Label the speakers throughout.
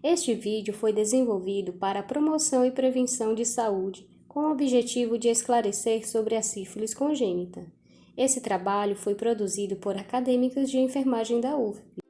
Speaker 1: Este vídeo foi desenvolvido para a promoção e prevenção de saúde, com o objetivo de esclarecer sobre a sífilis congênita. Esse trabalho foi produzido por acadêmicos de enfermagem da UFP.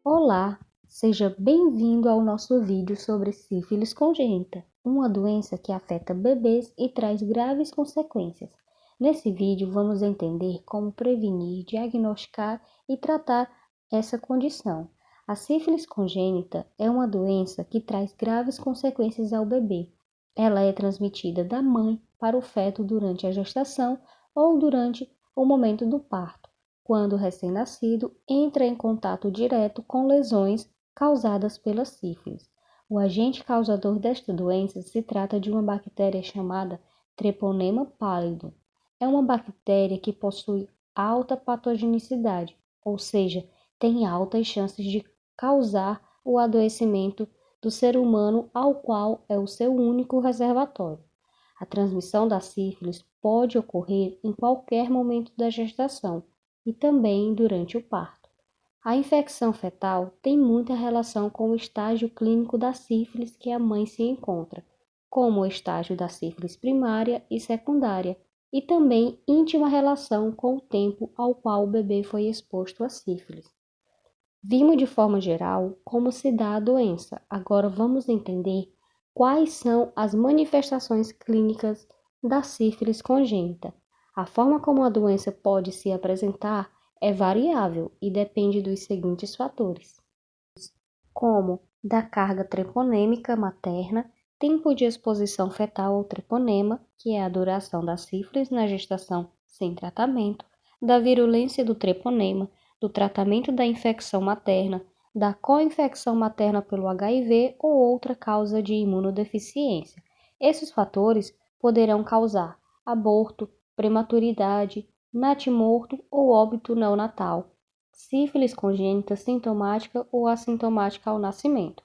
Speaker 2: Olá, seja bem-vindo ao nosso vídeo sobre sífilis congênita, uma doença que afeta bebês e traz graves consequências. Nesse vídeo vamos entender como prevenir, diagnosticar e tratar essa condição. A sífilis congênita é uma doença que traz graves consequências ao bebê. Ela é transmitida da mãe para o feto durante a gestação ou durante o momento do parto, quando o recém-nascido entra em contato direto com lesões causadas pela sífilis. O agente causador desta doença se trata de uma bactéria chamada Treponema pallidum. É uma bactéria que possui alta patogenicidade, ou seja, tem altas chances de causar o adoecimento do ser humano, ao qual é o seu único reservatório. A transmissão da sífilis pode ocorrer em qualquer momento da gestação e também durante o parto. A infecção fetal tem muita relação com o estágio clínico da sífilis que a mãe se encontra, como o estágio da sífilis primária e secundária, e também íntima relação com o tempo ao qual o bebê foi exposto à sífilis. Vimos de forma geral como se dá a doença. Agora vamos entender quais são as manifestações clínicas da sífilis congênita. A forma como a doença pode se apresentar é variável e depende dos seguintes fatores, como da carga treponêmica materna, tempo de exposição fetal ao treponema, que é a duração da sífilis na gestação sem tratamento, da virulência do treponema, do tratamento da infecção materna, da co-infecção materna pelo HIV ou outra causa de imunodeficiência. Esses fatores poderão causar aborto, prematuridade, natimorto ou óbito neonatal, sífilis congênita sintomática ou assintomática ao nascimento.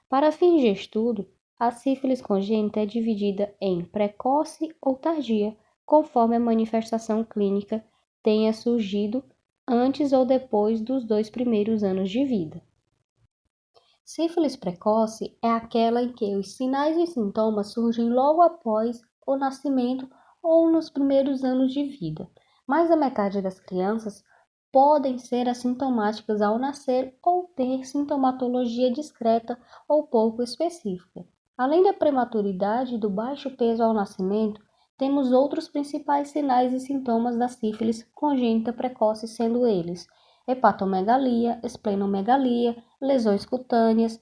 Speaker 2: Para fins de estudo, a sífilis congênita é dividida em precoce ou tardia, conforme a manifestação clínica tenha surgido antes ou depois dos 2 primeiros anos de vida. Sífilis precoce é aquela em que os sinais e sintomas surgem logo após o nascimento ou nos primeiros anos de vida. Mais da metade das crianças podem ser assintomáticas ao nascer ou ter sintomatologia discreta ou pouco específica. Além da prematuridade e do baixo peso ao nascimento, temos outros principais sinais e sintomas da sífilis congênita precoce, sendo eles hepatomegalia, esplenomegalia, lesões cutâneas,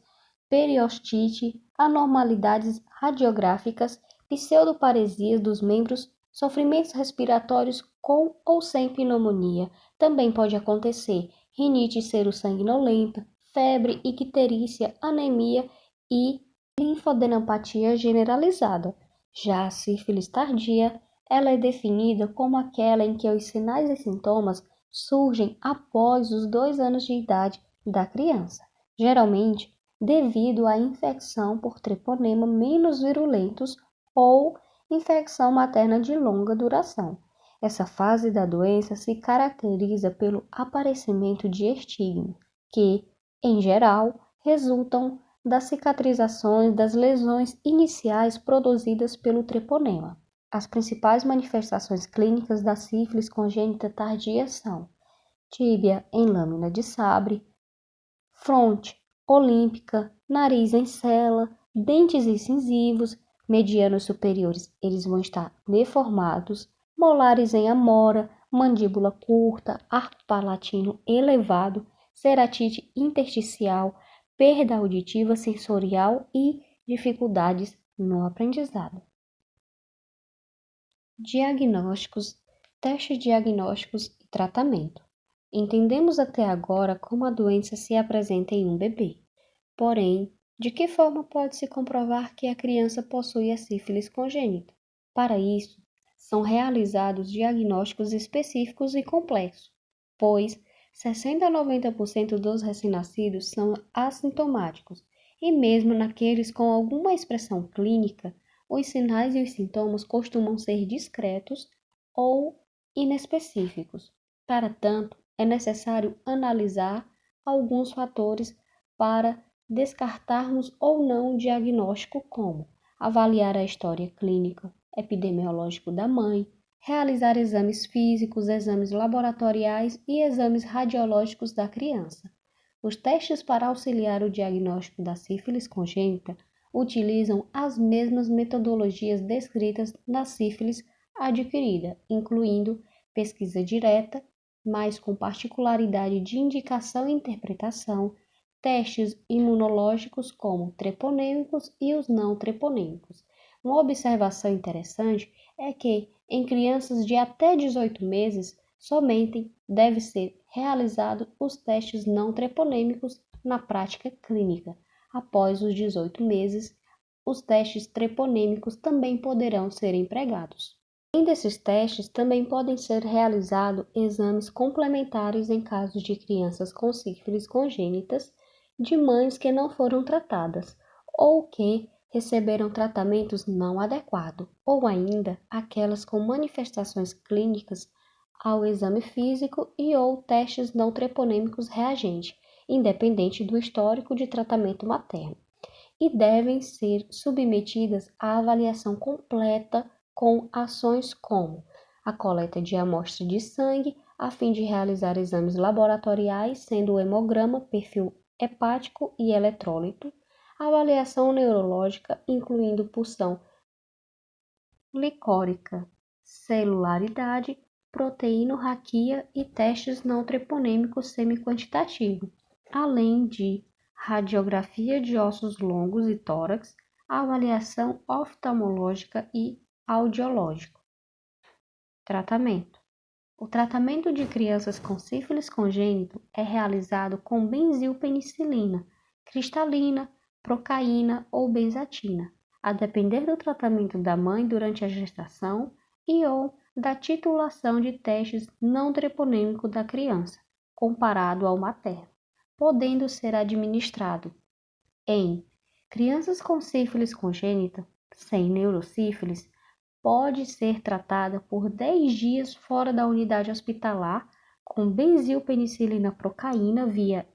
Speaker 2: periostite, anormalidades radiográficas, pseudoparesias dos membros, sofrimentos respiratórios com ou sem pneumonia. Também pode acontecer rinite serossanguinolenta, febre, icterícia, anemia e linfadenopatia generalizada. Já a sífilis tardia, ela é definida como aquela em que os sinais e sintomas surgem após os 2 anos de idade da criança, geralmente devido à infecção por treponema menos virulentos ou infecção materna de longa duração. Essa fase da doença se caracteriza pelo aparecimento de estigmas, que, em geral, resultam das cicatrizações das lesões iniciais produzidas pelo treponema. As principais manifestações clínicas da sífilis congênita tardia são tíbia em lâmina de sabre, fronte olímpica, nariz em sela, dentes incisivos, medianos superiores, eles vão estar deformados, molares em amora, mandíbula curta, arco palatino elevado, ceratite intersticial, perda auditiva sensorial e dificuldades no aprendizado. Diagnósticos, testes diagnósticos e tratamento. Entendemos até agora como a doença se apresenta em um bebê. Porém, de que forma pode-se comprovar que a criança possui a sífilis congênita? Para isso, são realizados diagnósticos específicos e complexos, pois 60 a 90% dos recém-nascidos são assintomáticos, e mesmo naqueles com alguma expressão clínica, Os sinais e os sintomas costumam ser discretos ou inespecíficos. Para tanto, é necessário analisar alguns fatores para descartarmos ou não o diagnóstico, como avaliar a história clínica, epidemiológico da mãe, realizar exames físicos, exames laboratoriais e exames radiológicos da criança. Os testes para auxiliar o diagnóstico da sífilis congênita utilizam as mesmas metodologias descritas na sífilis adquirida, incluindo pesquisa direta, mas com particularidade de indicação e interpretação, testes imunológicos como treponêmicos e os não treponêmicos. Uma observação interessante é que, em crianças de até 18 meses, somente deve ser realizado os testes não treponêmicos na prática clínica. Após os 18 meses, os testes treponêmicos também poderão ser empregados. Além desses testes, também podem ser realizados exames complementares em casos de crianças com sífilis congênitas, de mães que não foram tratadas ou que receberam tratamentos não adequados, ou ainda aquelas com manifestações clínicas ao exame físico e ou testes não treponêmicos reagentes, independente do histórico de tratamento materno, e devem ser submetidas à avaliação completa com ações como a coleta de amostra de sangue, a fim de realizar exames laboratoriais, sendo o hemograma, perfil hepático e eletrólito, avaliação neurológica, incluindo pulsão glicórica, celularidade, proteinorraquia e testes não treponêmicos semi-quantitativos, além de radiografia de ossos longos e tórax, avaliação oftalmológica e audiológico. Tratamento. O tratamento de crianças com sífilis congênito é realizado com benzilpenicilina, cristalina, procaína ou benzatina, a depender do tratamento da mãe durante a gestação e ou da titulação de testes não treponêmicos da criança, comparado ao materno, podendo ser administrado em crianças com sífilis congênita, sem neurosífilis, pode ser tratada por 10 dias fora da unidade hospitalar com benzilpenicilina procaína via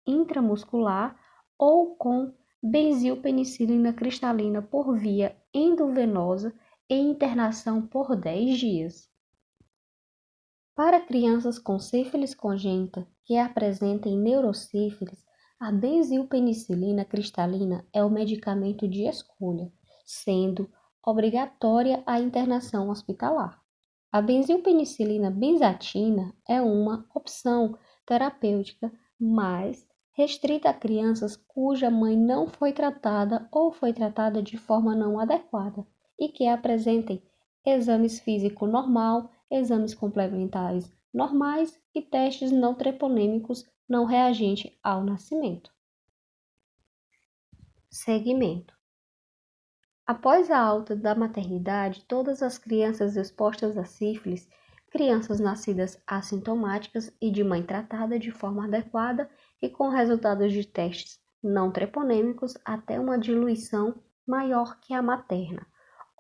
Speaker 2: intramuscular ou com benzilpenicilina cristalina por via endovenosa em internação por 10 dias. Para crianças com sífilis congênita que apresentem neurosífilis, a benzilpenicilina cristalina é o medicamento de escolha, sendo obrigatória a internação hospitalar. A benzilpenicilina benzatina é uma opção terapêutica, mas restrita a crianças cuja mãe não foi tratada ou foi tratada de forma não adequada e que apresentem exames físico normal, exames complementares normais e testes não treponêmicos não reagentes ao nascimento. Segmento. Após a alta da maternidade, todas as crianças expostas a sífilis, crianças nascidas assintomáticas e de mãe tratada de forma adequada e com resultados de testes não treponêmicos até uma diluição maior que a materna,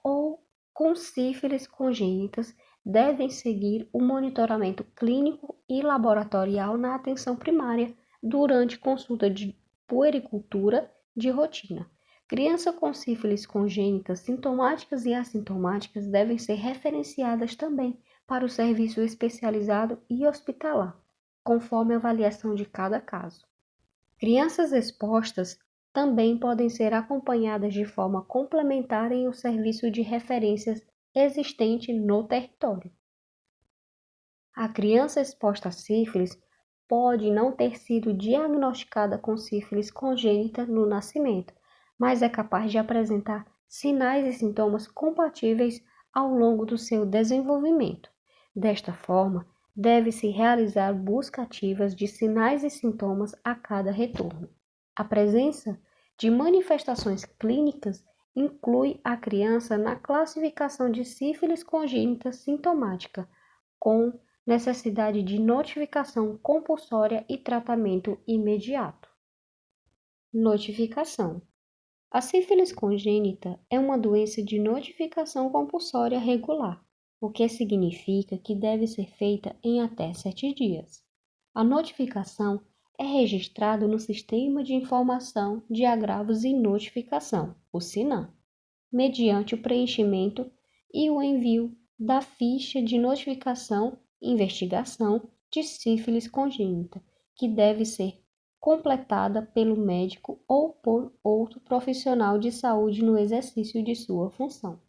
Speaker 2: ou com sífilis congênitas, devem seguir o monitoramento clínico e laboratorial na atenção primária durante consulta de puericultura de rotina. Crianças com sífilis congênitas sintomáticas e assintomáticas devem ser referenciadas também para o serviço especializado e hospitalar, conforme a avaliação de cada caso. Crianças expostas também podem ser acompanhadas de forma complementar em um serviço de referências existente no território. A criança exposta a sífilis pode não ter sido diagnosticada com sífilis congênita no nascimento, mas é capaz de apresentar sinais e sintomas compatíveis ao longo do seu desenvolvimento. Desta forma, deve-se realizar busca ativas de sinais e sintomas a cada retorno. A presença de manifestações clínicas inclui a criança na classificação de sífilis congênita sintomática, com necessidade de notificação compulsória e tratamento imediato. Notificação.
Speaker 1: A sífilis congênita é uma doença de notificação compulsória regular, o que significa que deve ser feita em até 7 dias. A notificação é registrada no Sistema de Informação de Agravos e Notificação, o SINAM, mediante o preenchimento e o envio da ficha de notificação investigação de sífilis congênita, que deve ser completada pelo médico ou por outro profissional de saúde no exercício de sua função.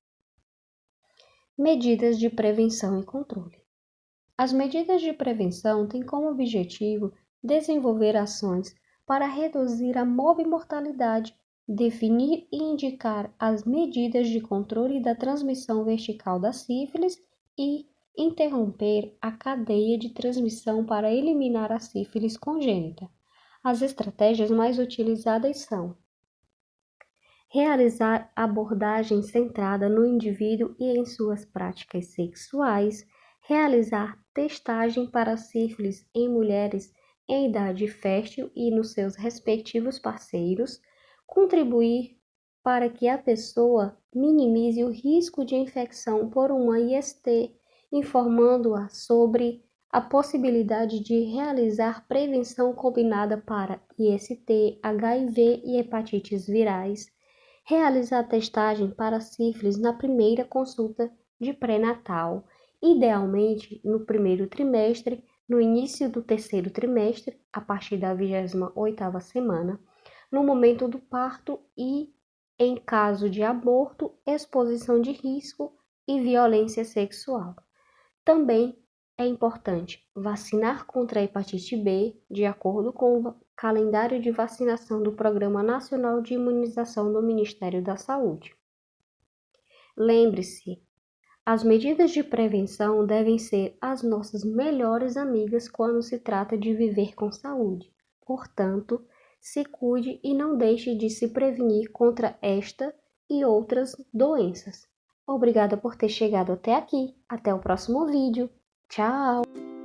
Speaker 1: Medidas de prevenção e controle. As medidas de prevenção têm como objetivo desenvolver ações para reduzir a morbimortalidade, definir e indicar as medidas de controle da transmissão vertical da sífilis e interromper a cadeia de transmissão para eliminar a sífilis congênita. As estratégias mais utilizadas são: realizar abordagem centrada no indivíduo e em suas práticas sexuais, realizar testagem para sífilis em mulheres em idade fértil e nos seus respectivos parceiros, contribuir para que a pessoa minimize o risco de infecção por uma IST, informando-a sobre a possibilidade de realizar prevenção combinada para IST, HIV e hepatites virais, realizar testagem para sífilis na primeira consulta de pré-natal, idealmente no primeiro trimestre, no início do terceiro trimestre, a partir da 28ª semana, no momento do parto e, em caso de aborto, exposição de risco e violência sexual. Também é importante vacinar contra a hepatite B, de acordo com o calendário de vacinação do Programa Nacional de Imunização do Ministério da Saúde. Lembre-se, as medidas de prevenção devem ser as nossas melhores amigas quando se trata de viver com saúde. Portanto, se cuide e não deixe de se prevenir contra esta e outras doenças. Obrigada por ter chegado até aqui. Até o próximo vídeo. Tchau!